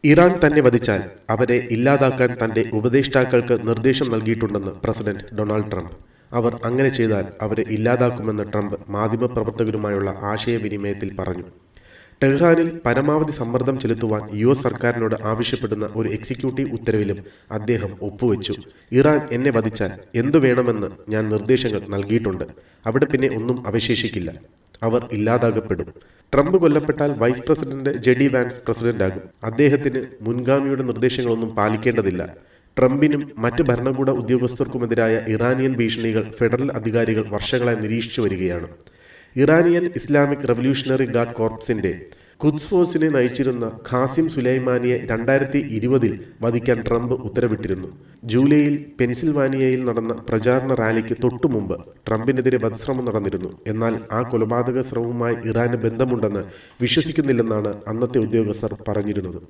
Iran തന്നെ വധിച്ചാൽ അവരെ ഇല്ലാതാക്കാൻ തന്റെ ഉപദേഷ്ടാക്കൾക്ക് നിർദ്ദേശം നൽകിയിട്ടുണ്ടെന്ന് പ്രസിഡന്റ് ഡൊണാൾഡ് ട്രംപ്. അവർ അങ്ങനെ ചെയ്താൽ അവരെ ഇല്ലാതാക്കുമെന്ന് ട്രംപ് മാധ്യമപ്രവർത്തകരുമായുള്ള ആശയവിനിമയത്തിൽ പറഞ്ഞു. ടെഹ്റാനിൽ പരമാവധി സമ്മർദ്ദം ചെലുത്തുവാൻ US സർക്കാരിനോട് ആവശ്യപ്പെടുന്ന ഒരു എക്സിക്യൂട്ടീവ് ഉത്തരവിലും അദ്ദേഹം ഒപ്പുവെച്ചു. ഇറാൻ എന്നെ വധിച്ചാൽ എന്തു വേണമെന്ന് ഞാൻ നിർദ്ദേശങ്ങൾ നൽകിയിട്ടുണ്ട്. അവിടെ പിന്നെ ഒന്നും അവശേഷിക്കില്ല. അവർ ഇല്ലാതാകപ്പെടും. ട്രംപ് കൊല്ലപ്പെട്ടാൽ വൈസ് പ്രസിഡന്റ് JD വാൻസ് പ്രസിഡന്റാകും. അദ്ദേഹത്തിന് മുൻഗാമിയുടെ നിർദ്ദേശങ്ങളൊന്നും പാലിക്കേണ്ടതില്ല. ട്രംപിനും മറ്റ് ഭരണകൂട ഉദ്യോഗസ്ഥർക്കുമെതിരായ ഇറാനിയൻ ഭീഷണികൾ ഫെഡറൽ അധികാരികൾ വർഷങ്ങളായി നിരീക്ഷിച്ചു വരികയാണ്. ഇറാനിയൻ ഇസ്ലാമിക് റവല്യൂഷണറി ഗാർഡ് കോർപ്സിന്റെ ഖുദ്സ് ഫോഴ്സിനെ നയിച്ചിരുന്ന ഖാസിം സുലൈമാനിയെ 2020 വധിക്കാൻ ട്രംപ് ഉത്തരവിട്ടിരുന്നു. ജൂലൈയിൽ പെൻസിൽവാനിയയിൽ നടന്ന പ്രചാരണ റാലിക്ക് തൊട്ടുമുമ്പ് ട്രംപിനെതിരെ വധശ്രമം നടന്നിരുന്നു. എന്നാൽ ആ കൊലപാതക ശ്രമവുമായി ഇറാന് ബന്ധമുണ്ടെന്ന് വിശ്വസിക്കുന്നില്ലെന്നാണ് അന്നത്തെ ഉദ്യോഗസ്ഥർ പറഞ്ഞിരുന്നത്.